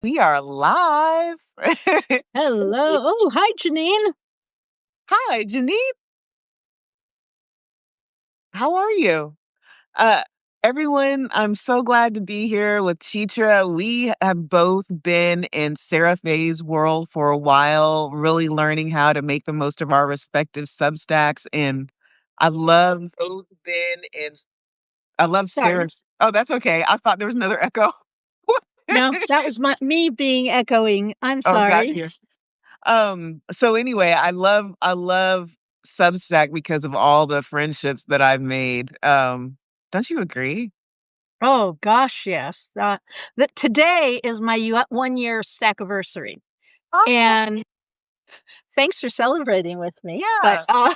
We are live. Hello. Oh, hi, Janine. Hi, Janine. How are you? Uh, Everyone, I'm so glad to be here with Chitra. We have both been in Sarah Faye's world for a while, really learning how to make the most of our respective Substacks. And I love both Ben and I love Sorry. Sarah's. Oh, that's okay. I thought there was another echo. No, that was me being echoing. I'm Oh, sorry. gotcha. So anyway, I love Substack because of all the friendships that I've made. Don't you agree? Oh gosh, yes. That today is my 1 year anniversary, Oh, and thanks for celebrating with me. But yeah.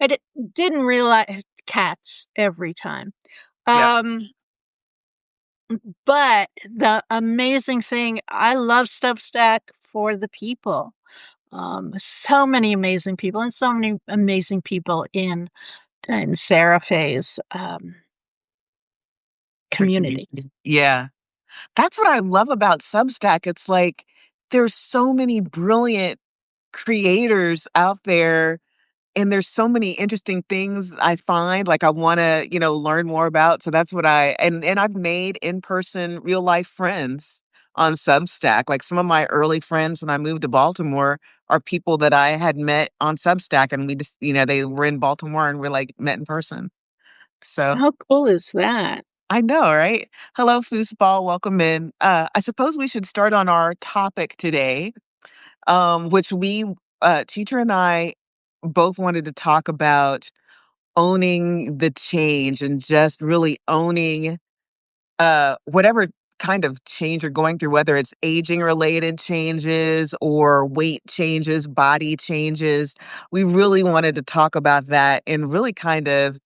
I didn't realize cats every time. Yeah. Um, but the amazing thing, I love Substack for the people. So many amazing people, and so many amazing people in Sarah Faye's community. Yeah. That's what I love about Substack. It's like there's so many brilliant creators out there. And there's so many interesting things I find, like, I wanna, learn more about, so that's what and I've made in-person real life friends on Substack, like, some of my early friends when I moved to Baltimore are people that I had met on Substack, and we just they were in Baltimore and we're, like, met in person. So How cool is that? I know, right? Hello, foosball, welcome in. I suppose we should start on our topic today, which teacher and I both wanted to talk about owning the change and just really owning whatever kind of change you're going through, whether it's aging related changes or weight changes, body changes. We really wanted to talk about that and really kind of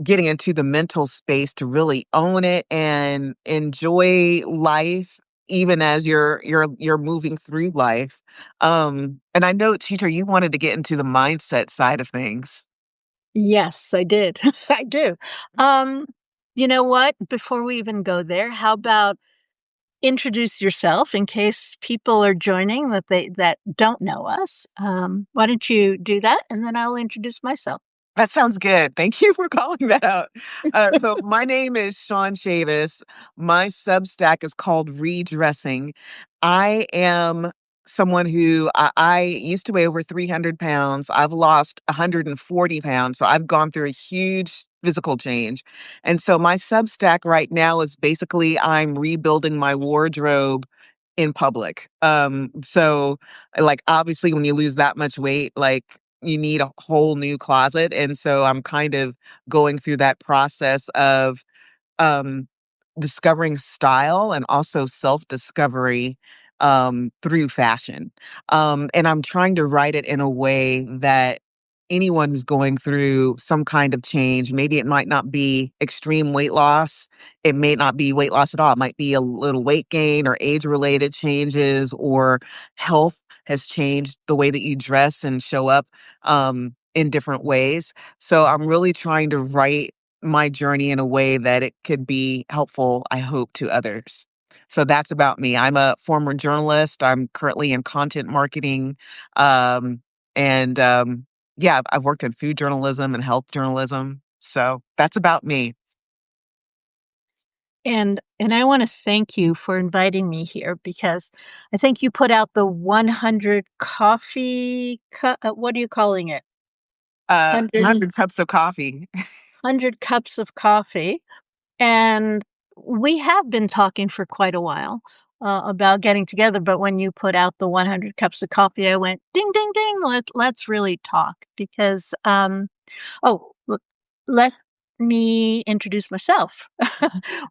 getting into the mental space to really own it and enjoy life even as you're moving through life. And I know, teacher, you wanted to get into the mindset side of things. Yes, I did. I do. Um, you know what? Before we even go there, how about introduce yourself in case people are joining that don't know us. Why don't you do that, and then I'll introduce myself. That sounds good. Thank you for calling that out. So my name is Shaun Chavis. My Substack is called Redressing. I am someone who I used to weigh over 300 pounds. I've lost 140 pounds. So I've gone through a huge physical change. And so my Substack right now is basically I'm rebuilding my wardrobe in public. So like obviously when you lose that much weight, like you need a whole new closet. And so I'm kind of going through that process of um, discovering style and also self-discovery through fashion. And I'm trying to write it in a way that anyone who's going through some kind of change, maybe it might not be extreme weight loss, it may not be weight loss at all. It might be a little weight gain or age-related changes or health has changed the way that you dress and show up in different ways. So I'm really trying to write my journey in a way that it could be helpful, I hope, to others. So that's about me. I'm a former journalist. I'm currently in content marketing. Um, and yeah, I've worked in food journalism and health journalism. So that's about me. And I want to thank you for inviting me here because I think you put out the 100 what are you calling it? 100, 100 cups of coffee. cups of coffee. And we have been talking for quite a while about getting together. But when you put out the 100 cups of coffee, I went ding, ding, ding. Let's really talk because, look, let me introduce myself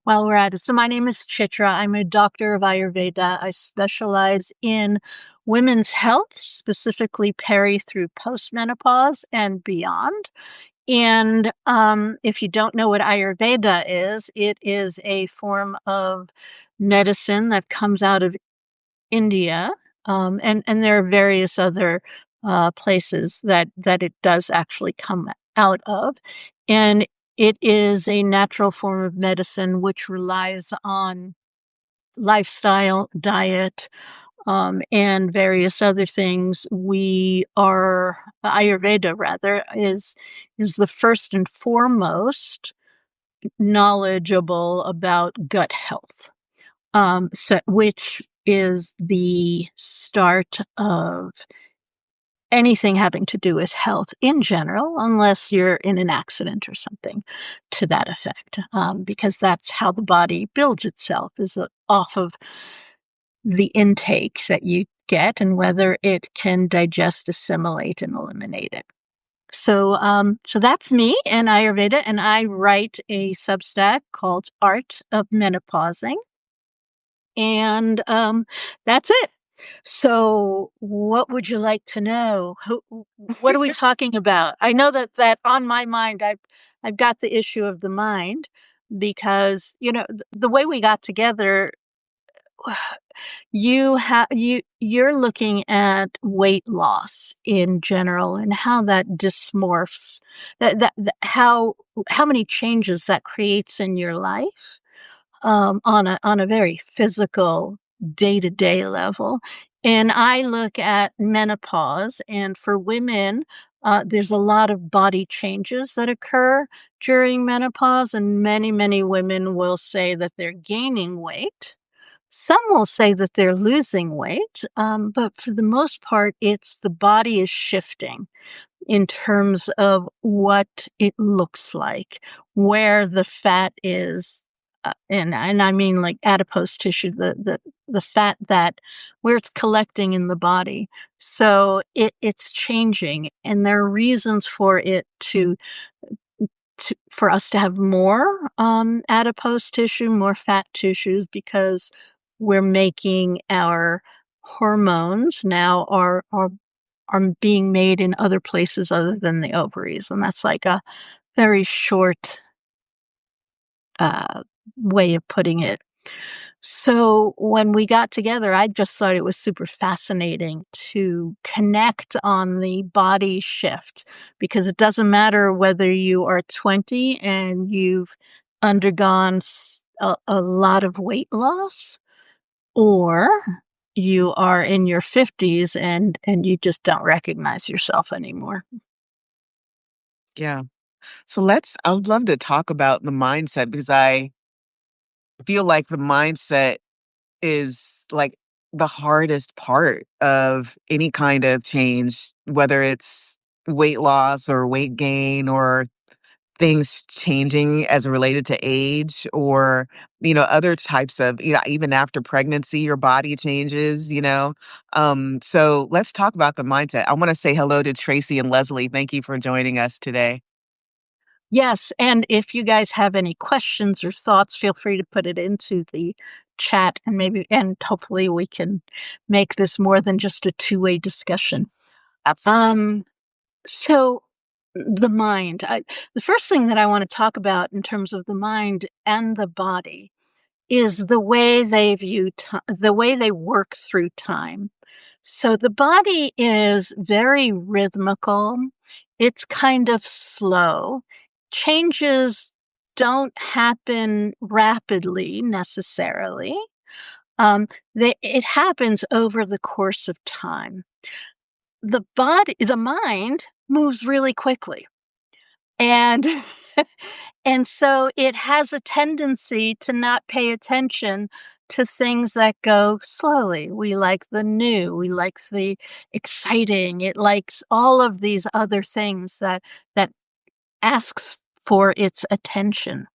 while we're at it. So my name is Chitra. I'm a doctor of Ayurveda. I specialize in women's health, specifically peri through postmenopause and beyond. And if you don't know what Ayurveda is, it is a form of medicine that comes out of India, and there are various other places that it does actually come out of, and it is a natural form of medicine which relies on lifestyle, diet, and various other things. We are Ayurveda, rather, is the first and foremost knowledgeable about gut health, which is the start of anything having to do with health in general, unless you're in an accident or something to that effect, because that's how the body builds itself, is off of the intake that you get and whether it can digest, assimilate, and eliminate it. So that's me and Ayurveda, and I write a Substack called Art of Menopausing, and that's it. So, what would you like to know? What are we talking about? I know that on my mind, I've got the issue of the mind because the way we got together, you're looking at weight loss in general and how that dysmorphs, how many changes that creates in your life, on a very physical day-to-day level. And I look at menopause, and for women, there's a lot of body changes that occur during menopause, and many women will say that they're gaining weight. Some will say that they're losing weight, but for the most part, it's the body is shifting in terms of what it looks like, where the fat is, and I mean like adipose tissue, the fat that where it's collecting in the body. So it's changing, and there are reasons for it for us to have more adipose tissue, more fat tissues, because we're making our hormones now are being made in other places other than the ovaries, and that's like a very short uh, way of putting it. So when we got together, I just thought it was super fascinating to connect on the body shift, because it doesn't matter whether you are 20 and you've undergone a lot of weight loss, or you are in your 50s and you just don't recognize yourself anymore. Yeah. So I would love to talk about the mindset because I feel like the mindset is like the hardest part of any kind of change, whether it's weight loss or weight gain or things changing as related to age or, other types of, even after pregnancy, your body changes. So let's talk about the mindset. I want to say hello to Tracy and Leslie. Thank you for joining us today. Yes, and if you guys have any questions or thoughts, feel free to put it into the chat, and hopefully we can make this more than just a two-way discussion. Absolutely. Um, so the mind, the first thing that I want to talk about in terms of the mind and the body is the way they view the way they work through time. So the body is very rhythmical. It's kind of slow. Changes don't happen rapidly necessarily. It happens over the course of time. The mind moves really quickly. And and so it has a tendency to not pay attention to things that go slowly. We like the new, we like the exciting. It likes all of these other things that asks for its attention.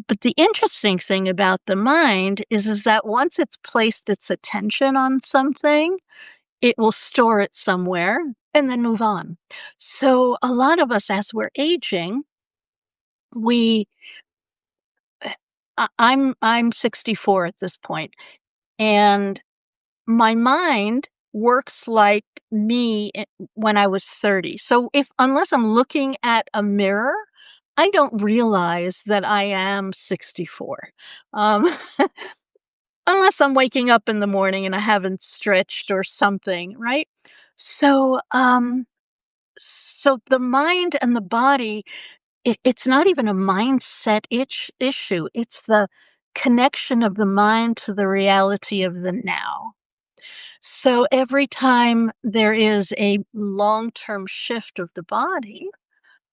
But the interesting thing about the mind is that once it's placed its attention on something, it will store it somewhere and then move on. So a lot of us, as we're aging, we I'm 64 at this point, and my mind works like me when I was 30. So if unless I'm looking at a mirror, I don't realize that I am 64. Um, unless I'm waking up in the morning and I haven't stretched or something, right? So so the mind and the body, it's not even a mindset issue. connection of the mind to the reality of the now. So every time there is a long-term shift of the body,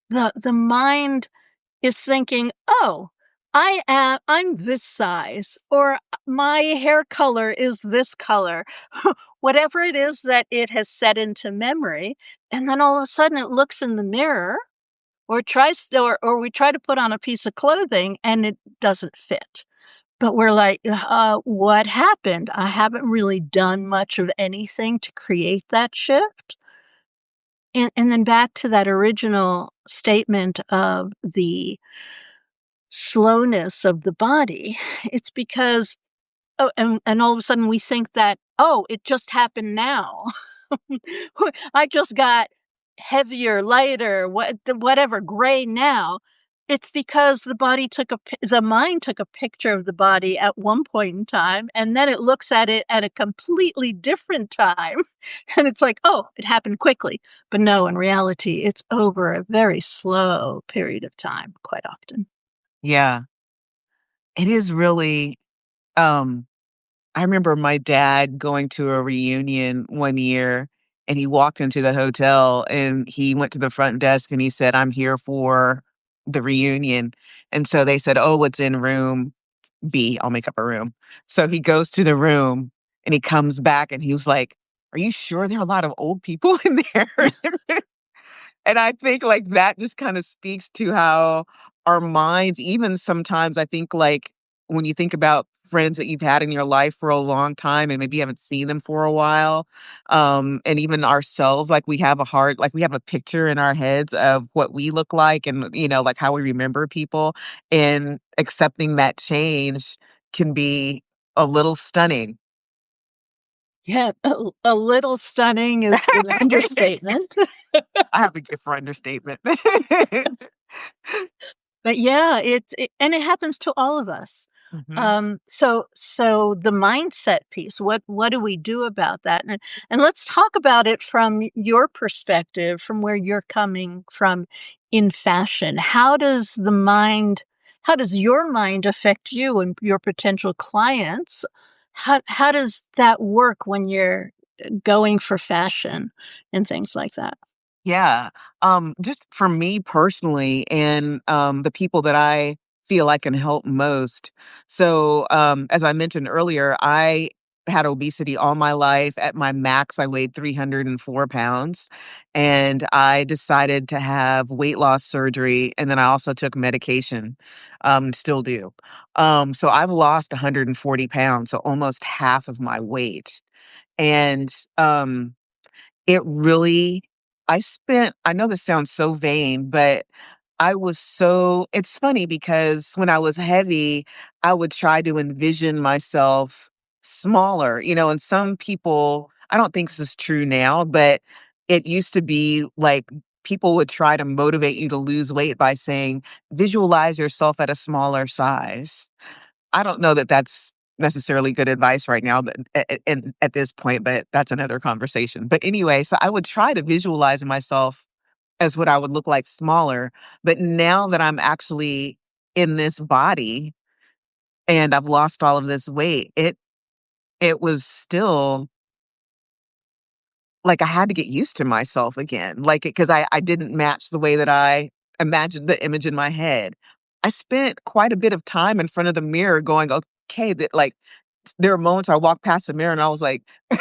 the mind is thinking, "Oh, I'm this size," or "My hair color is this color." Whatever it is that it has set into memory, and then all of a sudden it looks in the mirror or or we try to put on a piece of clothing and it doesn't fit. But we're like, what happened? I haven't really done much of anything to create that shift." And then back to that original statement of the slowness of the body, it's because and all of a sudden we think that, "Oh, it just happened now." I just got heavier, lighter, whatever, gray now. It's because the mind took a picture of the body at one point in time, and then it looks at it at a completely different time, and it's like, "Oh, it happened quickly." But no, in reality, it's over a very slow period of time quite often. Yeah. It is really, um I remember my dad going to a reunion one year, and he walked into the hotel, and he went to the front desk, and he said, "I'm here for the reunion." And so they said, "Oh, it's in room B." I'll make up a room. So he goes to the room, and he comes back, and he was like, "Are you sure there are a lot of old people in there?" And I think, like, that just kinda speaks to how our minds even sometimes I think, like, when you think about friends that you've had in your life for a long time and maybe you haven't seen them for a while, and even ourselves, like, we have a picture in our heads of what we look like and, like, how we remember people, and accepting that change can be a little stunning. Yeah, a little stunning is an understatement. I have a gift for understatement. But yeah, and it happens to all of us. Mhm. So the mindset piece, what do we do about that? And let's talk about it from your perspective, from where you're coming from in fashion. How does your mind affect you and your potential clients? How does that work when you're going for fashion and things like that? Yeah. Just for me personally and the people that I feel I can help most. So, as I mentioned earlier, I had obesity all my life. At my max, I weighed 304 pounds. And I decided to have weight loss surgery. And then I also took medication, still do. So I've lost 140 pounds, so almost half of my weight. And it really I know this sounds so vain, but it's funny because when I was heavy, I would try to envision myself smaller, and some people I don't think this is true now, but it used to be like people would try to motivate you to lose weight by saying, "Visualize yourself at a smaller size." I don't know that that's necessarily good advice right now, but at this point, but that's another conversation. But anyway, so I would try to visualize myself as what I would look like smaller, but now that I'm actually in this body and I've lost all of this weight, it was still like I had to get used to myself again, like, because I didn't match the way that I imagined the image in my head. I spent quite a bit of time in front of the mirror going, "Okay," that like, there were moments I walked past the mirror and I was like, "Is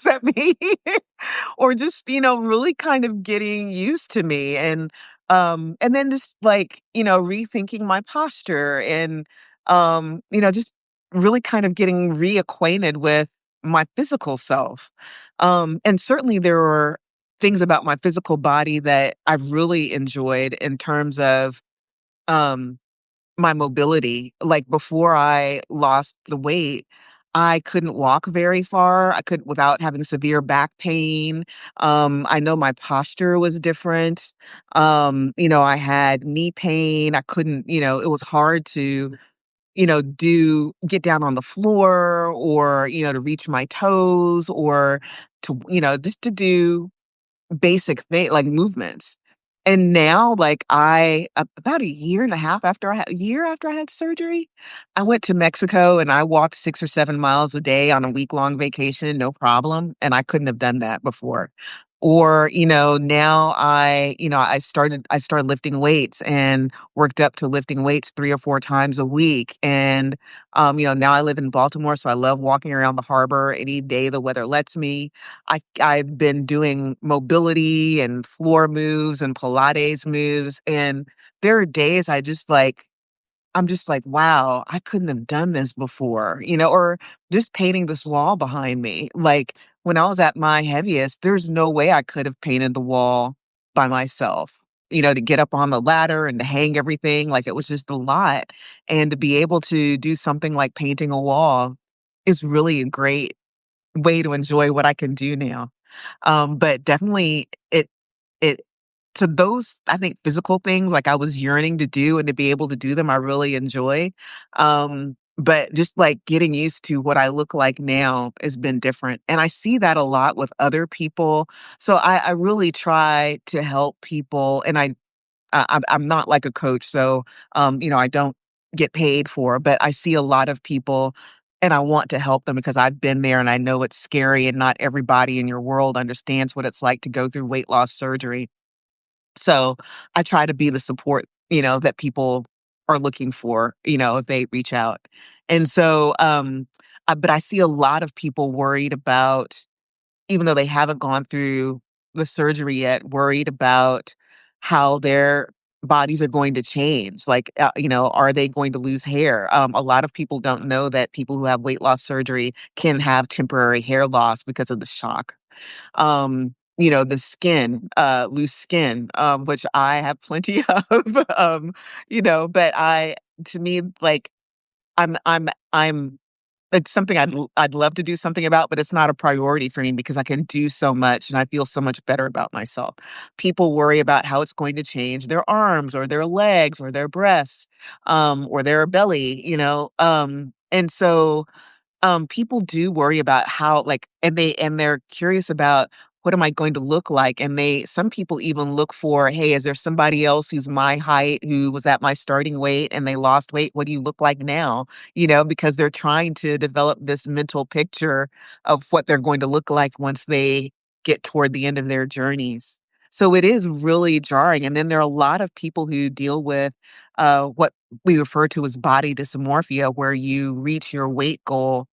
that me?" Or just, really kind of getting used to me and then just like, rethinking my posture and, just really kind of getting reacquainted with my physical self. And certainly there were things about my physical body that I've really enjoyed in terms of, um, my mobility. Like, before I lost the weight, I couldn't walk very far. I could without having severe back pain. I know my posture was different. I had knee pain. I couldn't, it was hard to, get down on the floor or, to reach my toes or to, just to do basic thing like movements. And now, like, about a year and a half after a year after I had surgery, I went to Mexico and I walked 6 or 7 miles a day on a week-long vacation, no problem, and I couldn't have done that before. Or, now I started lifting weights and worked up to lifting weights 3 or 4 times a week, and, now I live in Baltimore, so I love walking around the harbor any day the weather lets me. I've been doing mobility and floor moves and Pilates moves, and there are days I'm just like, "Wow, I couldn't have done this before," or just painting this wall behind me. Like, when I was at my heaviest, there's no way I could have painted the wall by myself, to get up on the ladder and to hang everything, like, it was just a lot, and to be able to do something like painting a wall is really a great way to enjoy what I can do now. But definitely it to those, I think, physical things, like, I was yearning to do and to be able to do them, I really enjoy. But just, like, getting used to what I look like now has been different, and I see that a lot with other people. So I really try to help people, and I'm not like a coach, so, I don't get paid for, but I see a lot of people, and I want to help them because I've been there and I know it's scary and not everybody in your world understands what it's like to go through weight loss surgery. So, I try to be the support, that people are looking for, if they reach out. And so, but I see a lot of people worried about, even though they haven't gone through the surgery yet, worried about how their bodies are going to change. Like, are they going to lose hair? A lot of people don't know that people who have weight loss surgery can have temporary hair loss because of the shock. The skin, loose skin, which I have plenty of, but to me, like, I'm it's something I'd love to do something about, but it's not a priority for me because I can do so much and I feel so much better about myself. People worry about how it's going to change their arms or their legs or their breasts, or their belly, and so people do worry about how, like, and they're curious about what am I going to look like? And some people even look for, hey, is there somebody else who's my height who was at my starting weight and they lost weight? What do you look like now? Because they're trying to develop this mental picture of what they're going to look like once they get toward the end of their journeys. So it is really jarring. And then there are a lot of people who deal with what we refer to as body dysmorphia, where you reach your weight goal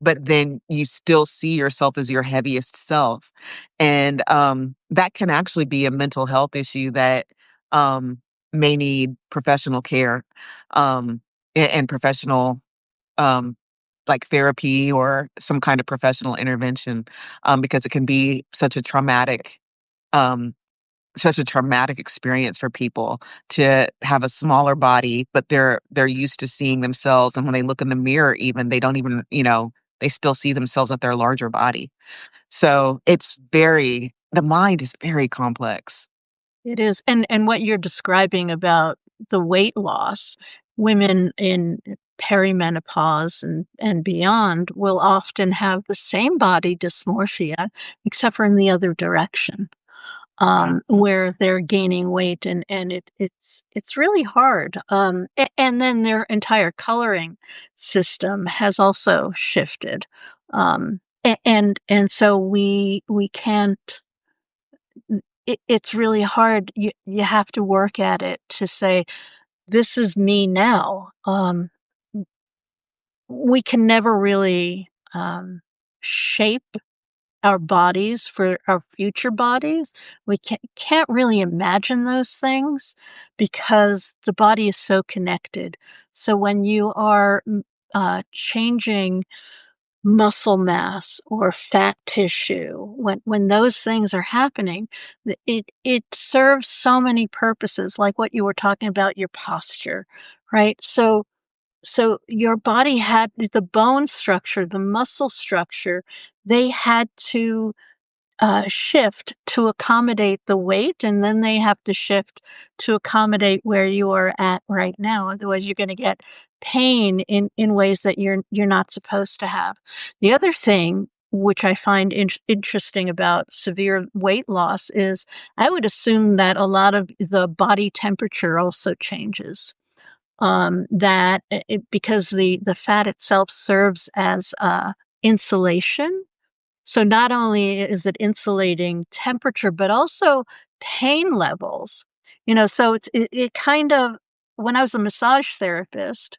but then you still see yourself as your heaviest self. And, that can actually be a mental health issue that, um, may need professional care, and professional, um, like therapy or some kind of professional intervention, because it can be um, such a traumatic experience for people to have a smaller body, but they're used to seeing themselves, and when they look in the mirror even, they don't even, they still see themselves at their larger body. So, the mind is very complex. It is, and what you're describing about the weight loss, women in perimenopause and beyond will often have the same body dysmorphia, except for in the other direction, Yeah. where they're gaining weight, and it's really hard. And then their entire coloring system has also shifted, and so we can't. It's really hard. You have to work at it to say, "This is me now." We can never really, shape our bodies for our future bodies. We can't really imagine those things because the body is so connected. So when you are, changing muscle mass or fat tissue, when those things are happening, it serves so many purposes, like what you were talking about, your posture, right? So your body had the bone structure, the muscle structure, they had to shift to accommodate the weight, and then they have to shift to accommodate where you are at right now. Otherwise, you're going to get pain in ways that you're not supposed to have. The other thing which I find interesting about severe weight loss, is I would assume that a lot of the body temperature also changes. Because the fat itself serves as insulation. So not only is it insulating temperature, but also pain levels. So it kind of, when I was a massage therapist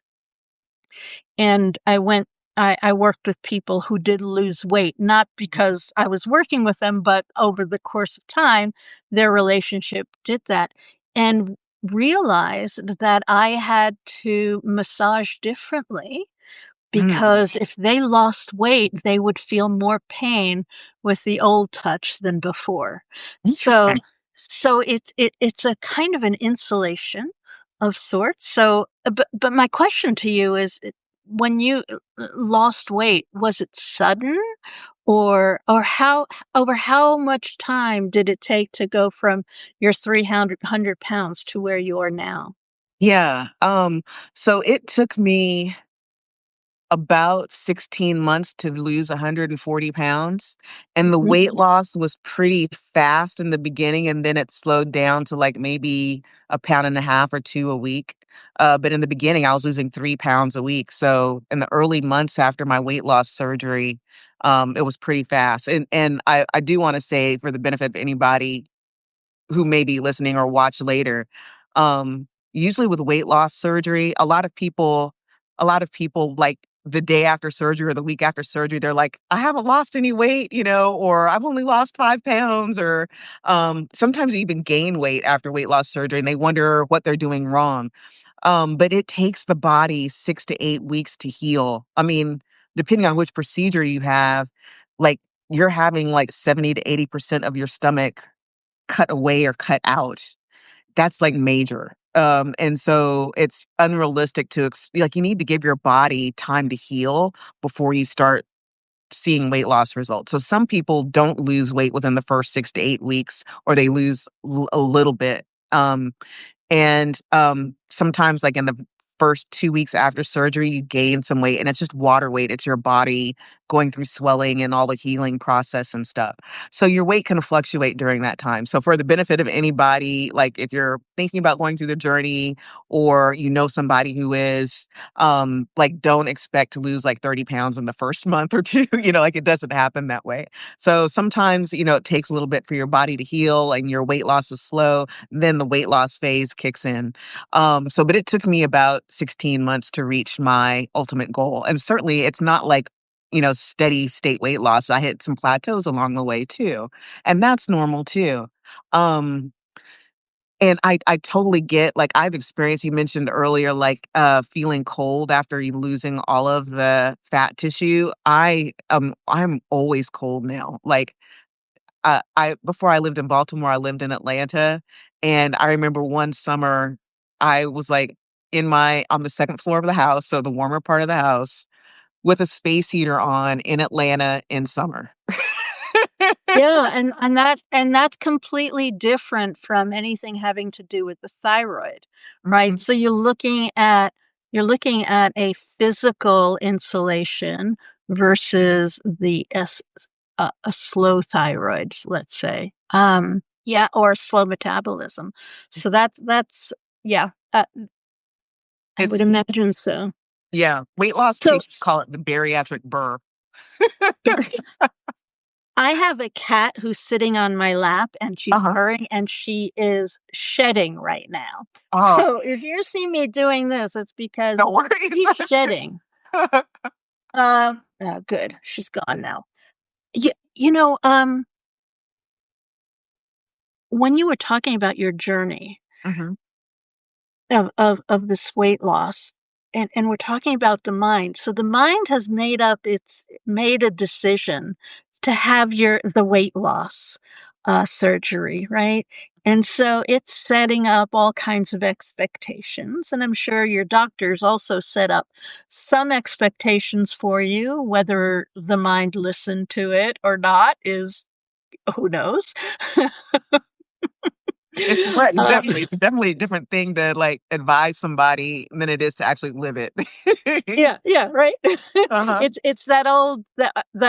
and I worked with people who did lose weight, not because I was working with them, but over the course of time, their relationship did that, and realized that I had to massage differently, Mm, because if they lost weight, they would feel more pain with the old touch than before. So, interesting. it's a kind of an insulation of sorts. So, but my question to you is, when you lost weight, was it sudden, or how over how much time did it take to go from your 300 pounds to where you are now? Yeah. So it took me about 16 months to lose 140 pounds. And the Mhm. weight loss was pretty fast in the beginning, and then it slowed down to like maybe a pound and a half or two a week. But in the beginning, I was losing 3 pounds a week. So in the early months after my weight loss surgery, it was pretty fast. And I do want to say, for the benefit of anybody who may be listening or watch later. Usually with weight loss surgery, a lot of people like the day after surgery or the week after surgery, they're like, I haven't lost any weight, or I've only lost 5 pounds, or sometimes you even gain weight after weight loss surgery and they wonder what they're doing wrong. But it takes the body 6 to 8 weeks to heal. I mean, depending on which procedure you have, like you're having like 70 to 80% of your stomach cut away or cut out. That's like major. And so it's unrealistic to like you need to give your body time to heal before you start seeing weight loss results. So some people don't lose weight within the first 6 to 8 weeks, or they lose a little bit. And sometimes, like in the first 2 weeks after surgery, you gain some weight, and it's just water weight. It's your body going through swelling and all the healing process and stuff. So your weight can fluctuate during that time. So for the benefit of anybody, like if you're thinking about going through the journey, or you know somebody who is, like don't expect to lose like 30 pounds in the first month or two. Like it doesn't happen that way. So sometimes, it takes a little bit for your body to heal and your weight loss is slow, then the weight loss phase kicks in. But it took me about 16 months to reach my ultimate goal. And certainly it's not like, steady state weight loss. I hit some plateaus along the way too. And that's normal too. Um, and I totally get, like I've experienced, you mentioned earlier, like feeling cold after you losing all of the fat tissue. I'm always cold now. Like I before I lived in Baltimore, I lived in Atlanta, and I remember one summer I was like on the second floor of the house, so the warmer part of the house, with a space heater on in Atlanta in summer. Yeah, and that's completely different from anything having to do with the thyroid, right? Mhm. So you're looking at a physical insulation versus a slow thyroid, let's say. Yeah, or slow metabolism. So that's yeah, I would It's imagine so. Yeah, weight loss So patients call it the bariatric burr. I have a cat who's sitting on my lap and she's Uh-huh. purring and she is shedding right now. Oh, So if you see me doing this, it's because no worries. she's shedding. Oh, good. She's gone now. You, you know, um, when you were talking about your journey Mhm. of this weight loss, and we're talking about the mind. So the mind has made a decision to have the weight loss surgery, right? And so it's setting up all kinds of expectations. And I'm sure your doctors also set up some expectations for you. Whether the mind listened to it or not is, who knows? Um, It's definitely a different thing to, like, advise somebody than it is to actually live it. yeah, yeah, right. Uh-huh, It's that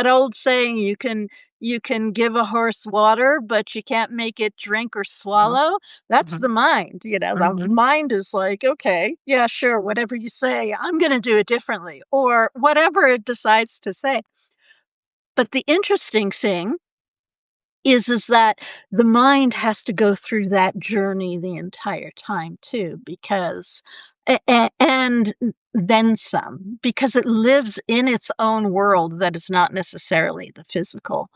old saying, you can give a horse water, but you can't make it drink or mhm, swallow. That's the mhm, mind, the mhm. mind is like, okay, yeah, sure, whatever you say, I'm going to do it differently, or whatever it decides to say. But the interesting thing is that the mind has to go through that journey the entire time too, because and then some, because it lives in its own world that is not necessarily the physical.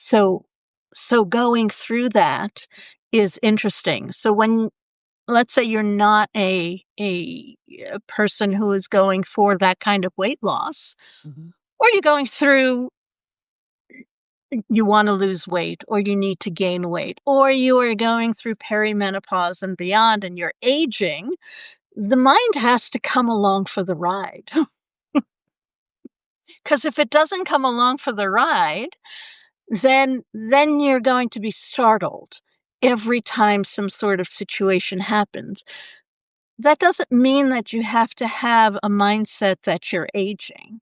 So going through that is interesting. So when, let's say, you're not a person who is going for that kind of weight loss, Mhm. or you're going through, you want to lose weight, or you need to gain weight, or you are going through perimenopause and beyond and you're aging, the mind has to come along for the ride. Because if it doesn't come along for the ride, then you're going to be startled every time some sort of situation happens. That doesn't mean that you have to have a mindset that you're aging.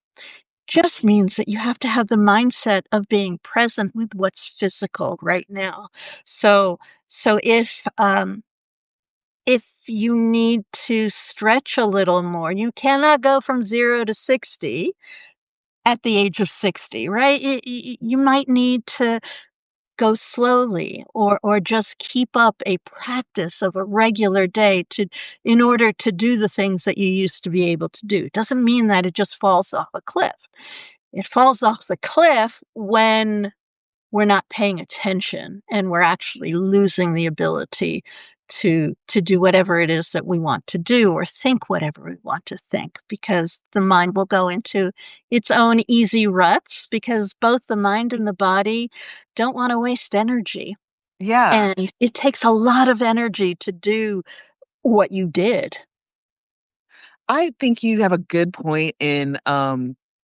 Just means that you have to have the mindset of being present with what's physical right now. So so if you need to stretch a little more, you cannot go from 0 to 60 at the age of 60, right? You might need to go slowly, or just keep up a practice of a regular day to, in order to do the things that you used to be able to do. It doesn't mean that it just falls off a cliff. It falls off the cliff when we're not paying attention and we're actually losing the ability to do whatever it is that we want to do, or think whatever we want to think, because the mind will go into its own easy ruts, because both the mind and the body don't want to waste energy, Yeah. and it takes a lot of energy to do what you did. I think you have a good point in,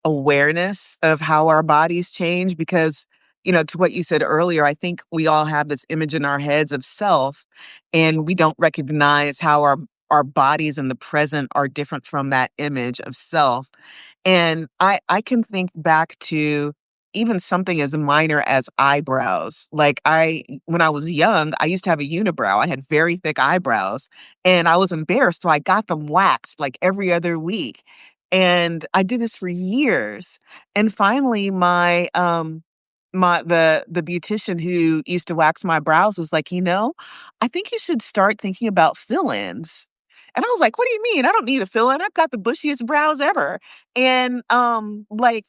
awareness of how our bodies change because, to what you said earlier, I think we all have this image in our heads of self, and we don't recognize how our bodies in the present are different from that image of self. And I can think back to even something as minor as eyebrows. Like, when I was young, I used to have a unibrow. I had very thick eyebrows, and I was embarrassed, so I got them waxed, like, every other week. And I did this for years. And finally, the beautician who used to wax my brows was like, I think you should start thinking about fill-ins. And I was like, "What do you mean? I don't need a fill-in. I've got the bushiest brows ever." And, like,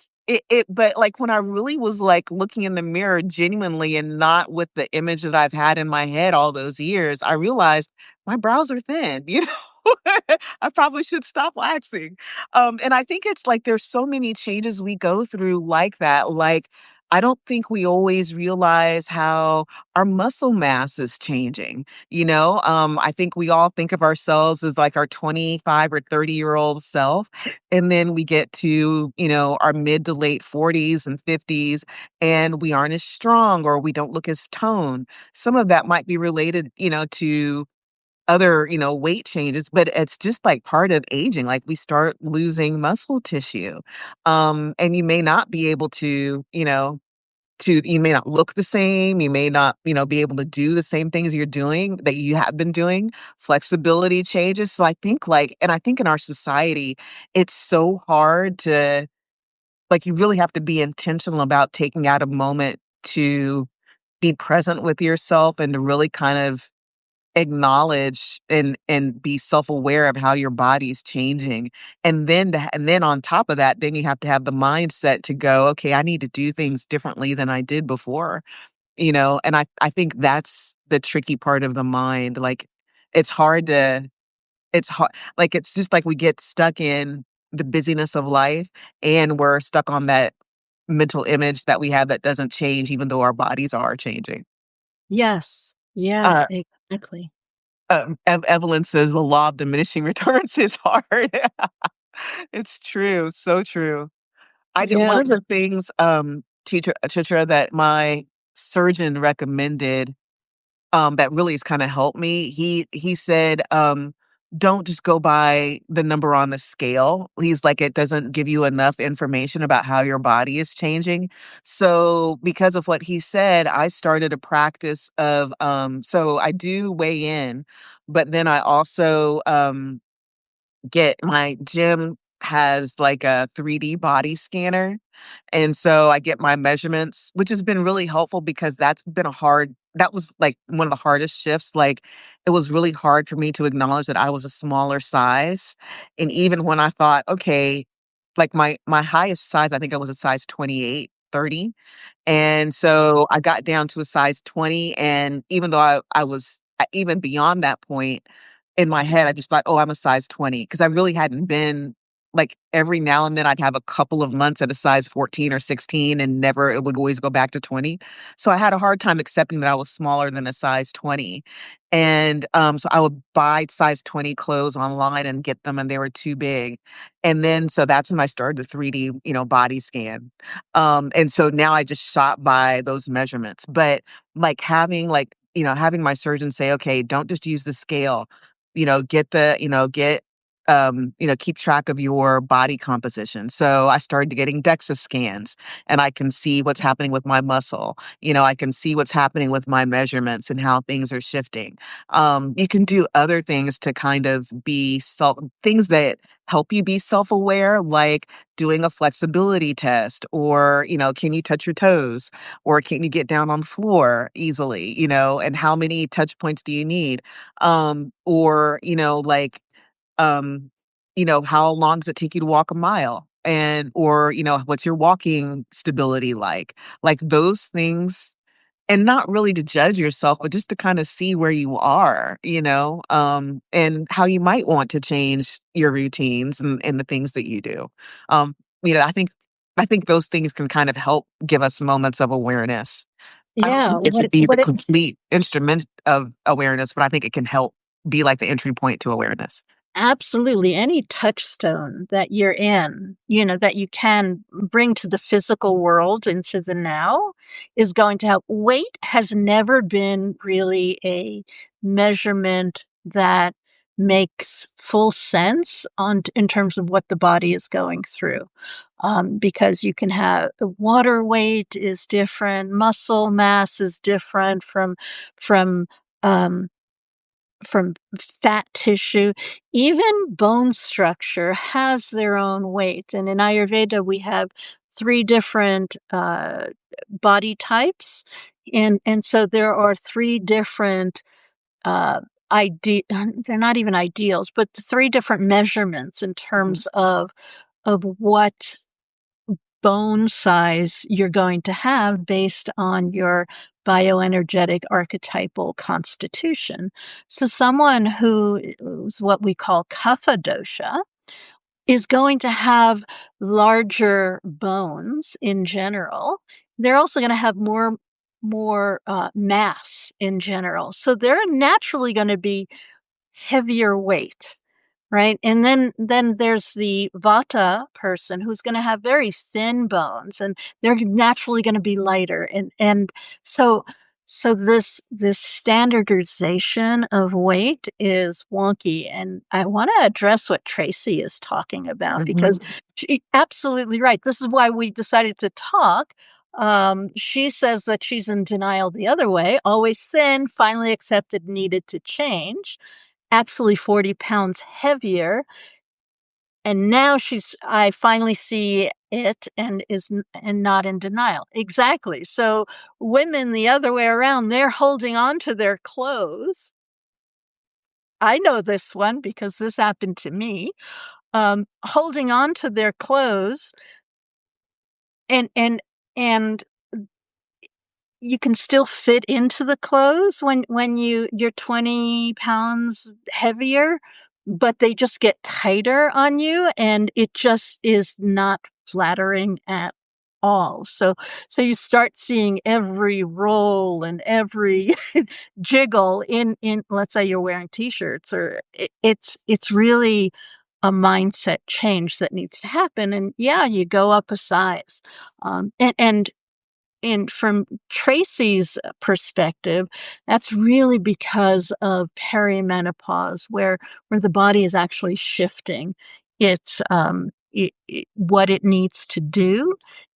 but, like, when I really was, like, looking in the mirror genuinely and not with the image that I've had in my head all those years, I realized my brows are thin, you know? I probably should stop waxing. And I think it's like there's so many changes we go through like that. Like, I don't think we always realize how our muscle mass is changing. I think we all think of ourselves as like our 25 or 30-year-old self. And then we get to, our mid to late 40s and 50s, and we aren't as strong or we don't look as toned. Some of that might be related, to other, weight changes, but it's just like part of aging. Like, we start losing muscle tissue. And you may not be able to, you may not look the same. You may not, be able to do the same things you're doing that you have been doing. Flexibility changes. So I think in our society, it's so hard to, like, you really have to be intentional about taking out a moment to be present with yourself and to really kind of acknowledge and be self-aware of how your body's changing. And then on top of that, then you have to have the mindset to go, "Okay, I need to do things differently than I did before." And I think that's the tricky part of the mind. Like, it's hard to it's hard like, it's just like we get stuck in the busyness of life, and we're stuck on that mental image that we have that doesn't change even though our bodies are changing. Yes. Yeah, Uh exactly. Evelyn says the law of diminishing returns is hard. It's true, so true. I did one Yeah. of the things, teacher that my surgeon recommended, that really has kinda helped me. He said, "Don't just go by the number on the scale." He's like, "It doesn't give you enough information about how your body is changing." So, because of what he said, I started a practice of, so I do weigh in, but then I also, get my gym has like a 3D body scanner. And so I get my measurements, which has been really helpful because that was like one of the hardest shifts. Like it was really hard for me to acknowledge that I was a smaller size. And even when I thought, okay, like my highest size, I think I was a size 28, 30. And so I got down to a size 20, and even though I was even beyond that point, in my head, I just thought, "Oh, I'm a size 20," because I really hadn't been like, every now and then, I'd have a couple of months at a size 14 or 16, and never it would always go back to 20. So I had a hard time accepting that I was smaller than a size 20. And, so I would buy size 20 clothes online and get them, and they were too big. And then so that's when I started the 3D, body scan. And so now I just shop by those measurements. But, like, having my surgeon say, "Okay, don't just use the scale, get the get, keep track of your body composition." So I started getting DEXA scans, and I can see what's happening with my muscle. I can see what's happening with my measurements and how things are shifting. You can do other things to kind of things that help you be self-aware, like doing a flexibility test, or, can you touch your toes, or can you get down on the floor easily, and how many touch points do you need? Or, um, how long does it take you to walk a mile? And or, what's your walking stability like? Like those things, and not really to judge yourself, but just to kind of see where you are, and how you might want to change your routines and the things that you do. Um, I think those things can kind of help give us moments of awareness. I don't Yeah, think it should be the complete instrument of awareness, but I think it can help be like the entry point to awareness. absolutely. Any touchstone that you're in, that you can bring to the physical world, into the now, is going to help. Weight has never been really a measurement that makes full sense in terms of what the body is going through. Because you can have water weight is different, muscle mass is different from um, from fat tissue. Even bone structure has their own weight. And in Ayurveda, we have three different body types. And so there are three different uh, they're not even ideals, but three different measurements in Mhm, terms of what bone size you're going to have based on your bioenergetic archetypal constitution. So someone who is what we call kapha dosha is going to have larger bones in general. They're also going to have more mass in general. So they're naturally going to be heavier weight, right? And then there's the Vata person who's going to have very thin bones, and they're naturally going to be lighter. And so this standardization of weight is wonky. And I want to address what Tracy is talking about, because mhm. she absolutely right. This is why we decided to talk. She says that she's in denial the other way, always thin, finally accepted needed to change, actually 40 pounds heavier. And now I finally see it, and not in denial. Exactly. So women the other way around, they're holding on to their clothes. I know this one because this happened to me. Holding on to their clothes, and, and, and you can still fit into the clothes when you're 20 pounds heavier, but they just get tighter on you, and it just is not flattering at all. So you start seeing every roll and every jiggle in, let's say you're wearing t-shirts, or it's really a mindset change that needs to happen. And yeah, you go up a size. And in from Tracy's perspective, that's really because of perimenopause, where the body is actually shifting what it needs to do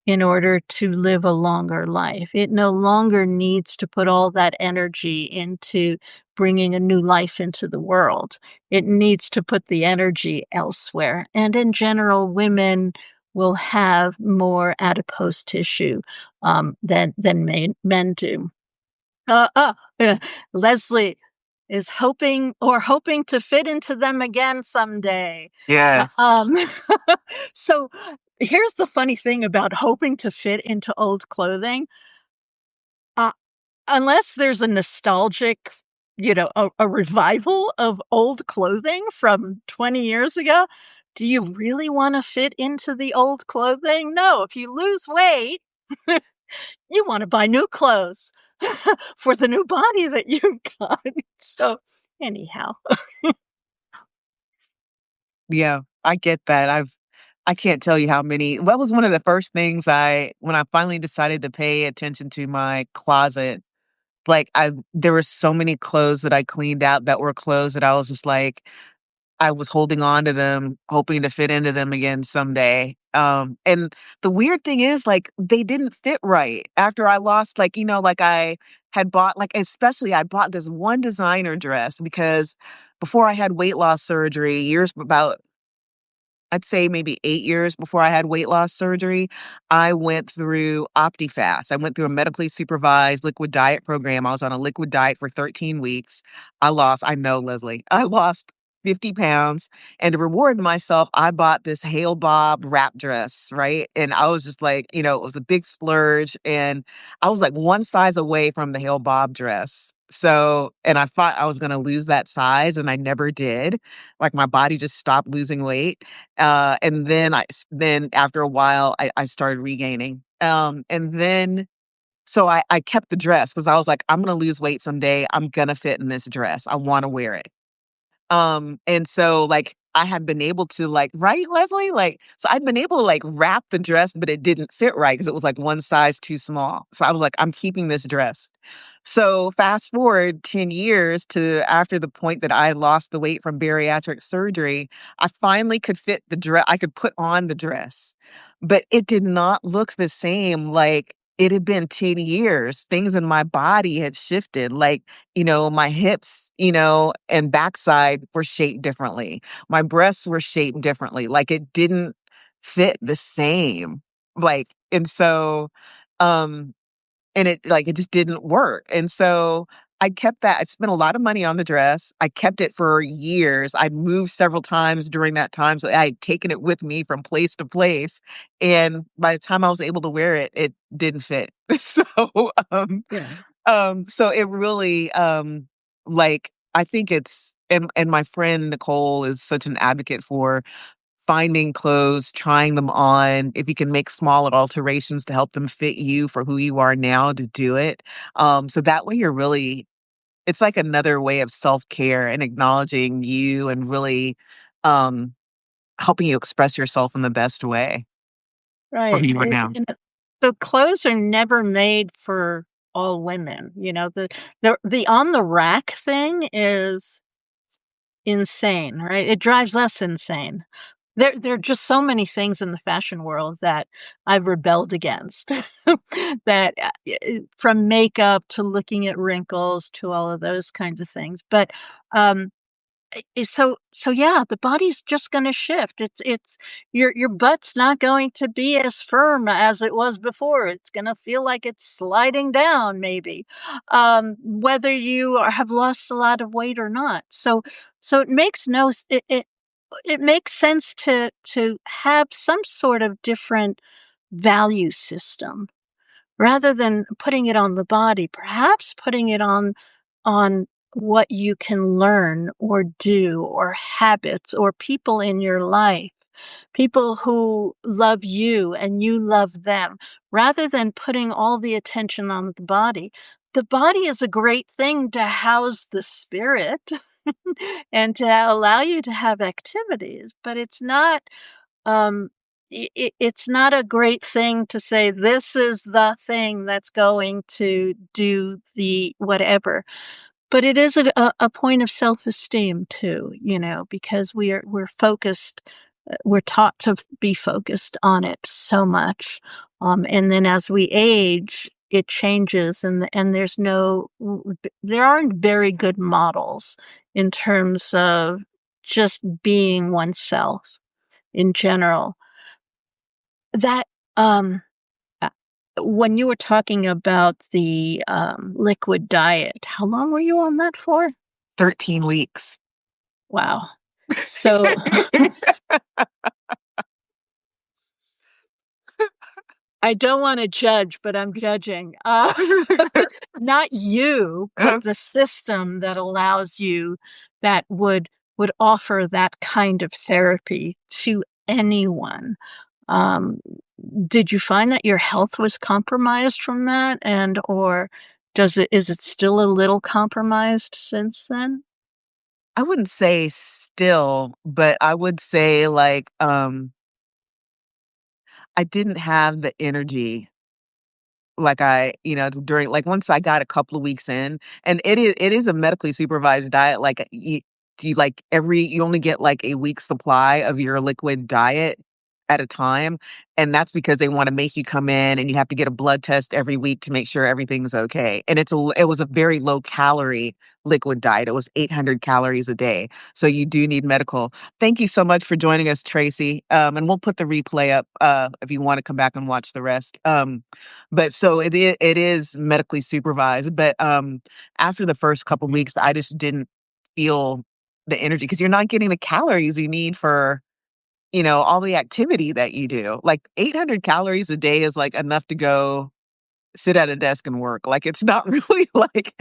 in order to live a longer life. It no longer needs to put all that energy into bringing a new life into the world. It needs to put the energy elsewhere. And in general, women will have more adipose tissue than men do. Uh, uh, uh, Leslie is hoping to fit into them again someday. Yeah. Um, so here's the funny thing about hoping to fit into old clothing. Uh, Unless there's a nostalgic, a revival of old clothing from 20 years ago, do you really want to fit into the old clothing? No, if you lose weight, you want to buy new clothes for the new body that you've got. So, anyhow, Yeah, I get that. I can't tell you how many what was one of the first things when I finally decided to pay attention to my closet, like, there were so many clothes that I cleaned out that were clothes that I was just like, I was holding on to them, hoping to fit into them again someday. And the weird thing is, like, they didn't fit right after I lost, like, like I had bought, like, especially I bought this one designer dress because before I had weight loss surgery, years about I'd say maybe 8 years before I had weight loss surgery, I went through OptiFast. I went through a medically supervised liquid diet program. I was on a liquid diet for 13 weeks. I know, Leslie, I lost 50 pounds. And to reward myself, I bought this Hale Bob wrap dress, right? And I was just like, it was a big splurge. And I was like one size away from the Hale Bob dress. So, and I thought I was going to lose that size, and I never did. Like my body just stopped losing weight. And then after a while, I started regaining. And then so I kept the dress because I was like, I'm gonna lose weight someday. I'm gonna fit in this dress. I want to wear it. And so, like, I had been able to, like, right, Leslie? Like, so I'd been able to, like, wrap the dress, but it didn't fit right because it was, like, one size too small. So I was like, "I'm keeping this dress." So fast forward 10 years to after the point that I lost the weight from bariatric surgery, I finally could fit the dress. I could put on the dress, but it did not look the same, like, it had been 10 years. Things in my body had shifted, like, my hips, and backside were shaped differently. My breasts were shaped differently. Like it didn't fit the same. Like, and so, um, and it just didn't work. And so I kept that. I spent a lot of money on the dress. I kept it for years. I moved several times during that time. So I had taken it with me from place to place. And by the time I was able to wear it, it didn't fit. So, um, yeah. so it really, like, I think and my friend Nicole is such an advocate for finding clothes, trying them on, if you can make small alterations to help them fit you for who you are now, to do it. So that way it's like another way of self-care and acknowledging you and really, um, helping you express yourself in the best way for Right. who you are now. So clothes are never made for all women. The on the rack thing is insane, right? It drives us insane. There are just so many things in the fashion world that I've rebelled against. That from makeup to looking at wrinkles to all of those kinds of things. But um, so yeah, the body's just going to shift. It's your butt's not going to be as firm as it was before. It's going to feel like it's sliding down, maybe, whether have lost a lot of weight or not. So it makes no s- it makes sense to have some sort of different value system rather than putting it on the body, perhaps putting it on what you can learn or do or habits or people in your life, people who love you and you love them, rather than putting all the attention on the body. The body is a great thing to house the spirit and to allow you to have activities, but it's not. it's not a great thing to say this is the thing that's going to do the whatever. But it is a point of self-esteem too, because we're focused, we're taught to be focused on it so much. And then as we age, it changes, and there aren't very good models in terms of just being oneself in general. That, um, uh, when you were talking about the liquid diet, how long were you on that for? 13 weeks. Wow. So I don't want to judge, but I'm judging. Not you, but the system that allows you, that would offer that kind of therapy to anyone. Um, did you find that your health was compromised from that, and or is it still a little compromised since then? I wouldn't say still, but I would say, like, I didn't have the energy like during, like, once I got a couple of weeks in, and it is a medically supervised diet, like, you only get, like, a week's supply of your liquid diet at a time, and that's because they wanna make you come in, and you have to get a blood test every week to make sure everything's okay, and it was a very low calorie liquid diet. It was 800 calories a day, so you do need medical. Thank you so much for joining us, Tracy, and we'll put the replay up, if you wanna come back and watch the rest. But so it is medically supervised, but, after the first couple weeks, I just didn't feel the energy because 'cause you're not getting the calories you need for, all the activity that you do. Like, 800 calories a day is, like, enough to go sit at a desk and work. Like, it's not really like,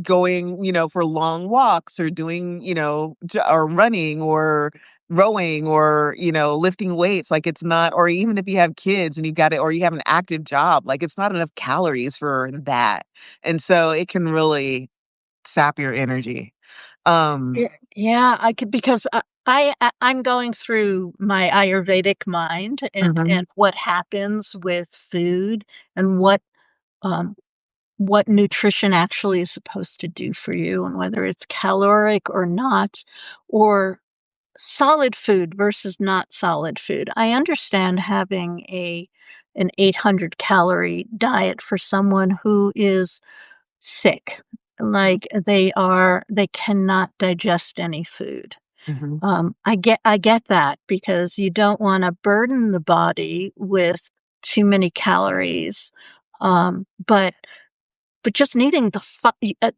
going, for long walks or doing, or running or rowing or, lifting weights. Like, it's not, or even if you have kids and or you have an active job, like, it's not enough calories for that. And so it can really sap your energy. Um, Yeah, I could, because I'm going through my Ayurvedic mind, mhm, and what happens with food, and um what nutrition actually is supposed to do for you, and whether it's caloric or not, or solid food versus not solid food. I understand having a an 800 calorie diet for someone who is sick, like they cannot digest any food. mhm. I get that, because you don't wanna burden the body with too many calories, but just needing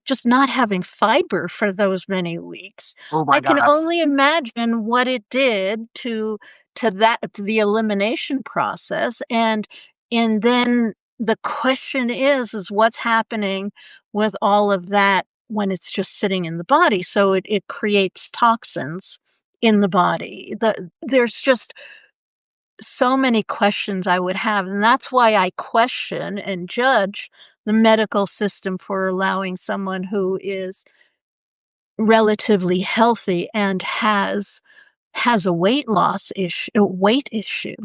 just not having fiber for those many weeks, Oh I my can gosh. only imagine what it did to the elimination process, and then the question is what's happening with all of that when it's just sitting in the body, so it creates toxins in the body. There's just so many questions I would have, and that's why I question and judge the medical system for allowing someone who is relatively healthy and has a weight issue,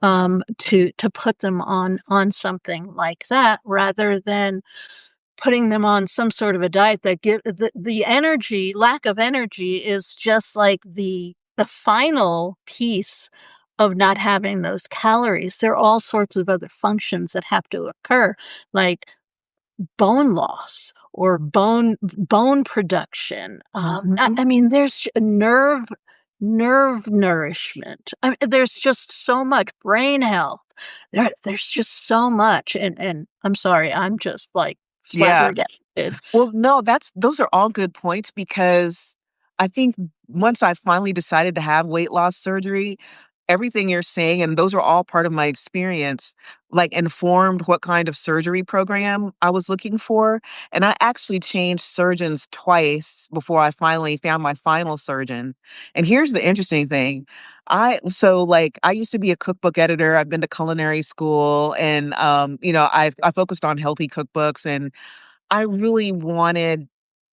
to put them on something like that, rather than putting them on some sort of a diet that give the energy lack of energy is just like the final piece of not having those calories. There are all sorts of other functions that have to occur, like bone loss or bone production. Mhm. I mean, there's nerve nourishment. I mean, there's just so much brain health. There's just so much, and I'm sorry, I'm just like Yeah. flabbergasted. Well, no, those are all good points because I think once I finally decided to have weight loss surgery, everything you're saying, and those are all part of my experience, like, informed what kind of surgery program I was looking for. And I actually changed surgeons twice before I finally found my final surgeon. And here's the interesting thing. I used to be a cookbook editor. I've been to culinary school and I focused on healthy cookbooks and I really wanted,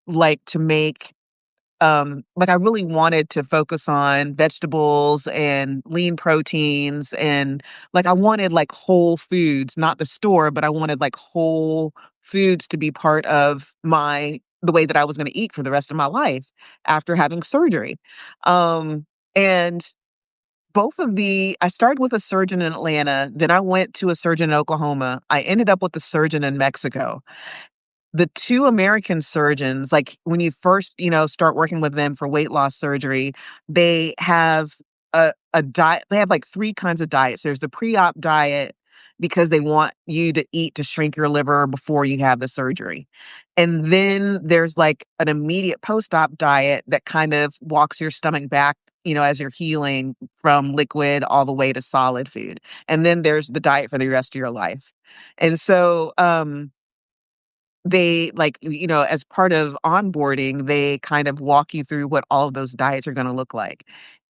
like, to make like I really wanted to focus on vegetables and lean proteins and like I wanted like whole foods, not the store, but I wanted like whole foods to be part of the way that I was going to eat for the rest of my life after having surgery. And I started with a surgeon in Atlanta, then I went to a surgeon in Oklahoma. I ended up with a surgeon in Mexico. The 2 American surgeons, like, when you first, start working with them for weight loss surgery, they have a diet they have, like, 3 kinds of diets. There's the pre-op diet because they want you to eat to shrink your liver before you have the surgery. And then there's, like, an immediate post-op diet that kind of walks your stomach back, as you're healing from liquid all the way to solid food. And then there's the diet for the rest of your life. And so, they like, as part of onboarding, they kind of walk you through what all of those diets are gonna look like.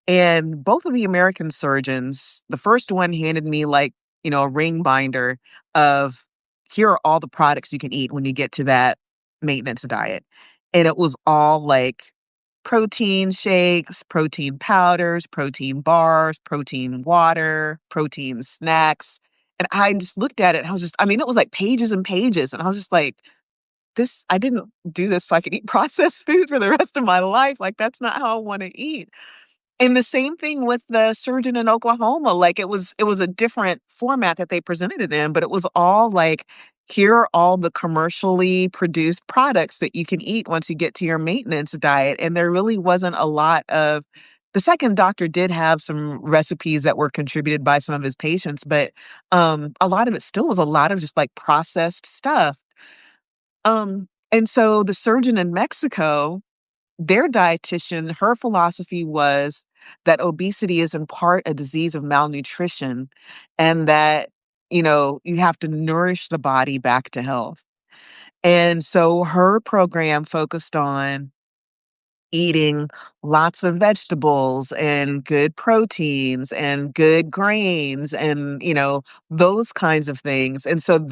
And both of the American surgeons, the first one handed me like, a ring binder of here are all the products you can eat when you get to that maintenance diet. And it was all like protein shakes, protein powders, protein bars, protein water, protein snacks. And I just looked at it and I mean, it was like pages and pages. And I was just like, I didn't do this so I could eat processed food for the rest of my life, like, that's not how I wanna eat. And the same thing with the surgeon in Oklahoma, like, it was a different format that they presented it in, but it was all like, "Here are all the commercially produced products that you can eat once you get to your maintenance diet," and there really wasn't a lot of the second doctor did have some recipes that were contributed by some of his patients, but, a lot of it still was a lot of just, like, processed stuff. And so the surgeon in Mexico, their dietitian, her philosophy was that obesity is in part a disease of malnutrition and that, you have to nourish the body back to health. And so her program focused on eating lots of vegetables and good proteins and good grains and, those kinds of things. And so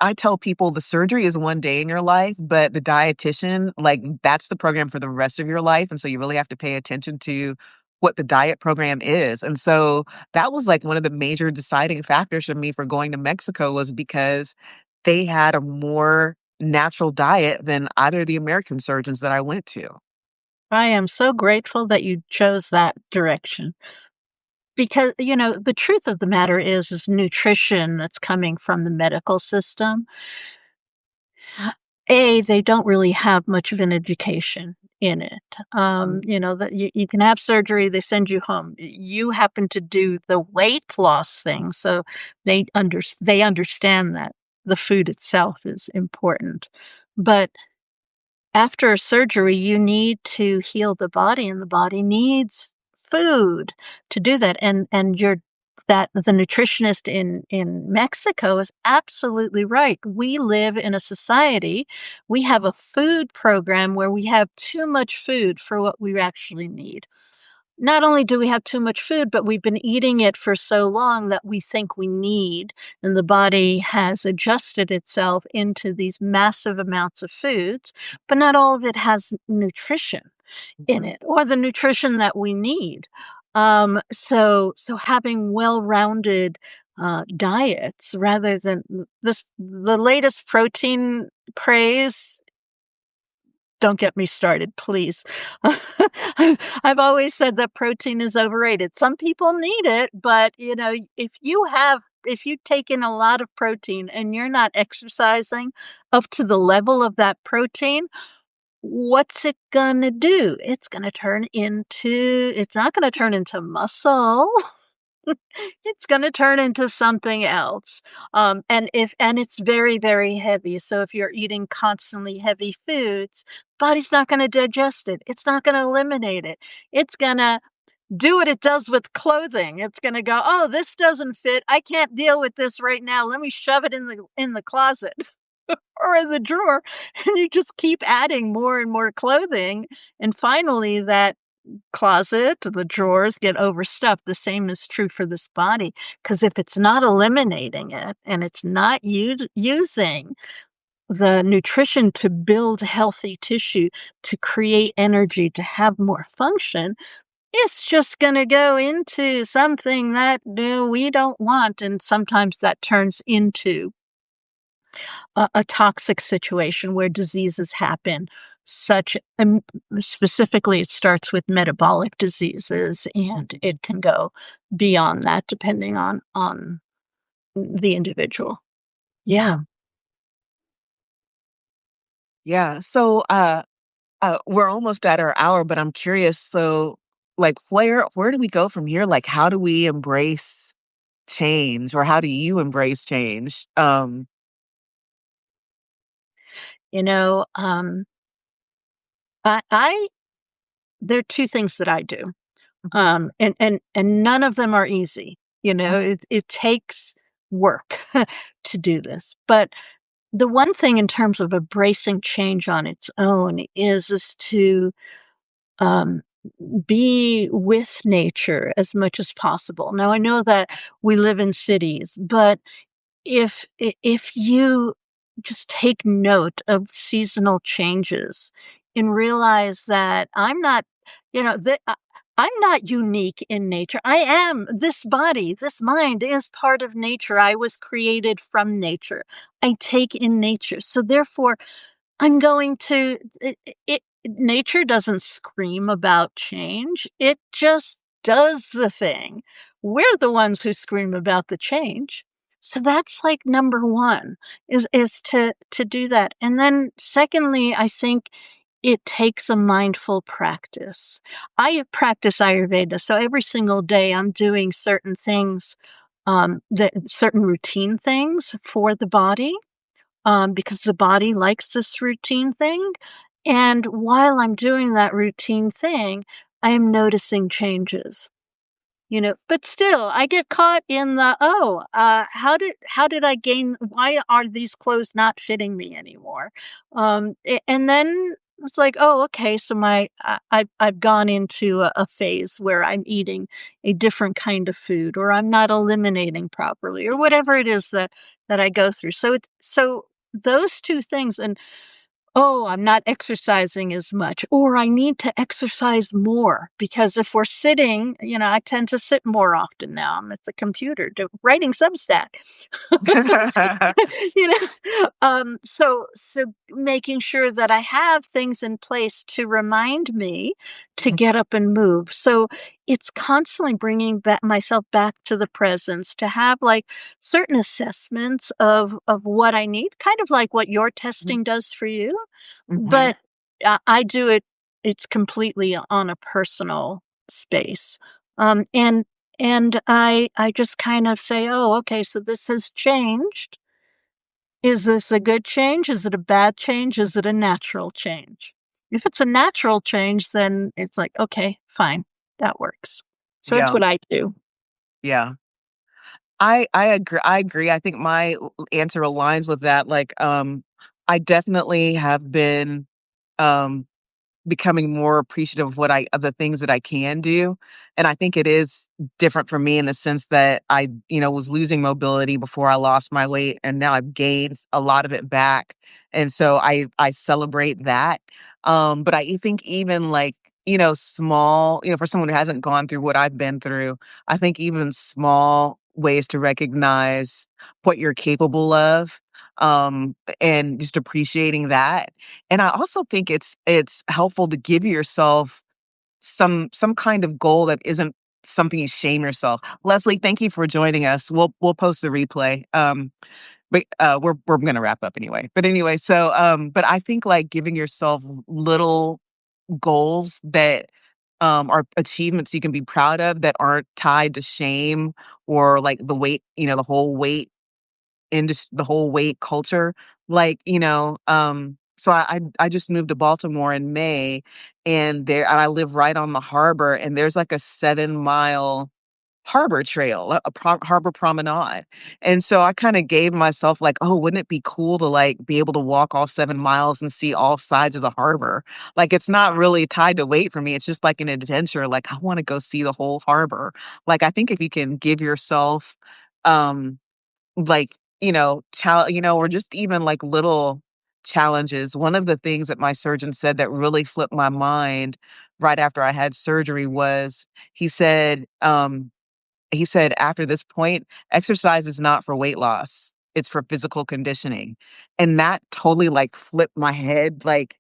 I tell people the surgery is one day in your life, but the dietitian, like, that's the program for the rest of your life, and so you really have to pay attention to what the diet program is, and so that was, like, one of the major deciding factors for me for going to Mexico was because they had a more natural diet than either of the American surgeons that I went to. I am so grateful that you chose that direction because, the truth of the matter is nutrition that's coming from the medical system. They don't really have much of an education in it. Mm, That you can have surgery, they send you home. You happen to do the weight loss thing, so they understand that the food itself is important. But after a surgery, you need to heal the body, and the body needs food to do that. And the nutritionist in Mexico is absolutely right. We live in a society, we have a food program where we have too much food for what we actually need. Not only do we have too much food, but we've been eating it for so long that we think we need, and the body has adjusted itself into these massive amounts of foods, but not all of it has nutrition in mhm. it or the nutrition that we need. So having well-rounded diets rather than the latest protein craze. Don't get me started, please. I've always said that protein is overrated. Some people need it, but, if you take in a lot of protein and you're not exercising up to the level of that protein, what's it gonna do? It's not gonna turn into muscle. It's gonna turn into something else. And it's very, very heavy, so if you're eating constantly heavy foods, body's not gonna digest it. It's not gonna eliminate it. It's gonna do what it does with clothing. It's gonna go, "Oh, this doesn't fit. I can't deal with this right now. Let me shove it in the closet or in the drawer." And you just keep adding more and more clothing, and finally that closet, the drawers get overstuffed. The same is true for this body, because if it's not eliminating it and it's not using the nutrition to build healthy tissue, to create energy, to have more function, it's just going to go into something that we don't want. And sometimes that turns into a toxic situation where diseases happen, such specifically, it starts with metabolic diseases, and it can go beyond that depending on the individual. Yeah. Yeah. So, we're almost at our hour, but I'm curious. So, like, where do we go from here? Like, how do we embrace change, or how do you embrace change? You know, I there are two things that I do. Mhm. And none of them are easy. It takes work to do this. But the one thing in terms of embracing change on its own is to um, be with nature as much as possible. Now I know that we live in cities, but if you just take note of seasonal changes and realize that I'm not unique in nature. I am this body, this mind is part of nature. I was created from nature. I take in nature. So therefore, I'm going to nature doesn't scream about change. It just does the thing. We're the ones who scream about the change. So that's like number 1 is to do that. And then secondly, I think it takes a mindful practice. I practice Ayurveda, so every single day I'm doing certain things, certain routine things for the body, because the body likes this routine thing. And while I'm doing that routine thing, I am noticing changes. But still, I get caught in the, how did I gain? Why are these clothes not fitting me anymore? And then it's like, oh, okay, so I've gone into a phase where I'm eating a different kind of food, or I'm not eliminating properly, or whatever it is that I go through. So those two things, and oh, I'm not exercising as much, or I need to exercise more because if we're sitting, I tend to sit more often now. I'm at the computer writing Substack. So making sure that I have things in place to remind me to get up and move. So it's constantly bringing myself back to the presence, to have like certain assessments of what I need, kind of like what your testing does for you. Mhm. But I do it. It's completely on a personal space. And I just kind of say, oh, okay, so this has changed. Is this a good change? Is it a bad change? Is it a natural change? If it's a natural change, then it's like, okay, fine, that works. So that's Yeah, what I do. yeah. I agree. I think my answer aligns with that. Like, I definitely have been, um becoming more appreciative of the things that I can do. And I think it is different for me in the sense that I, was losing mobility before I lost my weight, and now I've gained a lot of it back. And so I celebrate that. But I think even like, small, for someone who hasn't gone through what I've been through, I think even small ways to recognize what you're capable of, and just appreciating that. And I also think it's helpful to give yourself some kind of goal that isn't something you shame yourself. Leslie, thank you for joining us. We'll post the replay. But we're gonna wrap up anyway. But anyway, so but I think like giving yourself little goals that are achievements you can be proud of that aren't tied to shame or like the weight, the whole weight the whole weight culture. Like, so I just moved to Baltimore in May, and I live right on the harbor, and there's like a 7-mile harbor trail, harbor promenade. And so I kind of gave myself like, oh, wouldn't it be cool to like be able to walk all 7 miles and see all sides of the harbor? Like it's not really tied to weight for me. It's just like an adventure. Like I want to go see the whole harbor. Like I think if you can give yourself um like, or just even like little challenges. One of the things that my surgeon said that really flipped my mind right after I had surgery was he said, um, he said, "After this point, exercise is not for weight loss, it's for physical conditioning." And that totally, like, flipped my head, like,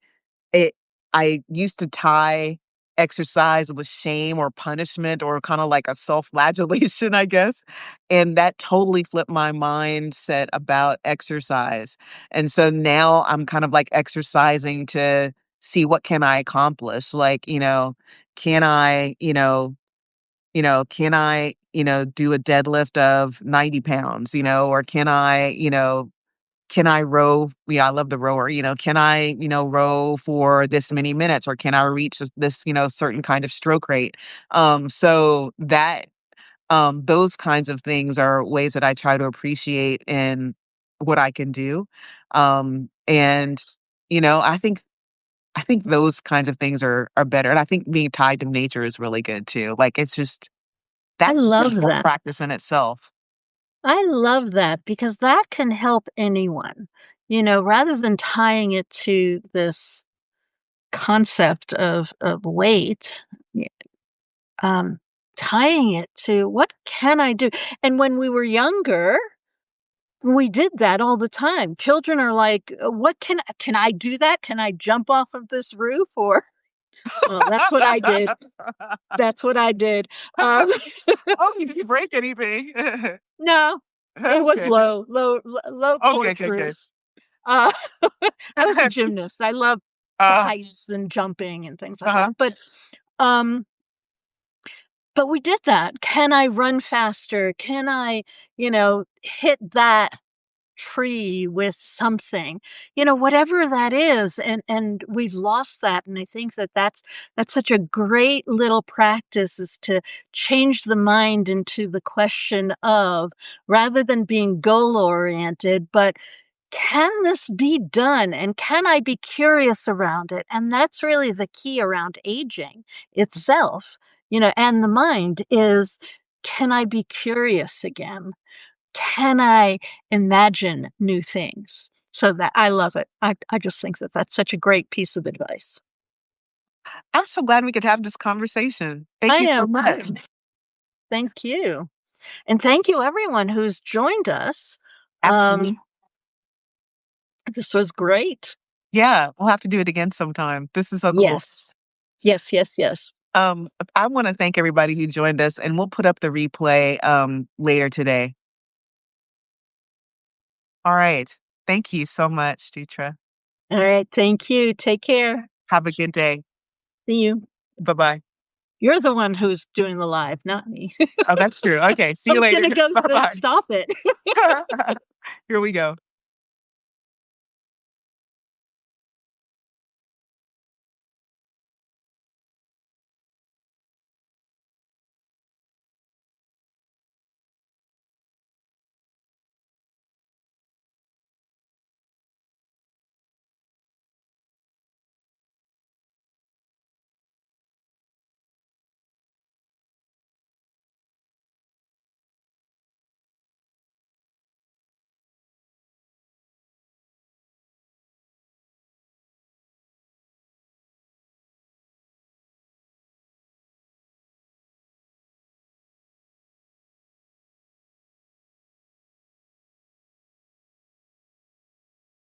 it I used to tie exercise with shame or punishment or kinda like a self-flagellation, I guess, and that totally flipped my mindset about exercise. And so now I'm kind of, like, exercising to see what can I accomplish, like, can I, can I, do a deadlift of 90 pounds, or can I row? Yeah, I love the rower, can I, row for this many minutes or can I reach this, certain kind of stroke rate? So that, those kinds of things are ways that I try to appreciate in what I can do. And, I think those kinds of things are better. And I think being tied to nature is really good too. Like it's just I that's just a love whole that. practice in itself. I love that because that can help anyone, rather than tying it to this concept of weight, y um, tying it to what can I do? And when we were younger, we did that all the time. Children are like, "What can I do that? Can I jump off of this roof?" Or well, that's what I did. That's what I did. Um, Oh, you didn't break anything. no, it was Okay. low Okay, porch okay, good. roof. Uh, I was a gymnast. I love the Uh, heights and jumping and things like uh-huh. that. Um, but we did that. Can I run faster? Can I, hit that tree with something? Whatever that is, and we've lost that, and I think that that's such a great little practice is to change the mind into the question of rather than being goal oriented, but can this be done? And can I be curious around it? And that's really the key around aging itself, and the mind is can I be curious again? Can I imagine new things? So that I love it. I just think that that's such a great piece of advice. I'm so glad we could have this conversation. Thank I you so am much. too. Thank you. And thank you everyone who's joined us. Absolutely. Um, this was great. Yeah, we'll have to do it again sometime. This is so cool. Yes. Yes, yes, yes. I wanna thank everybody who joined us, and we'll put up the replay, later today. Alright. Thank you so much, Dutra. All right. Thank you. Take care. Have a good day. See you. Bye-bye. You're the one who's doing the live, not me. Oh, that's true. Okay, see I you was later. gonna go Bye-bye. stop it. Here we go.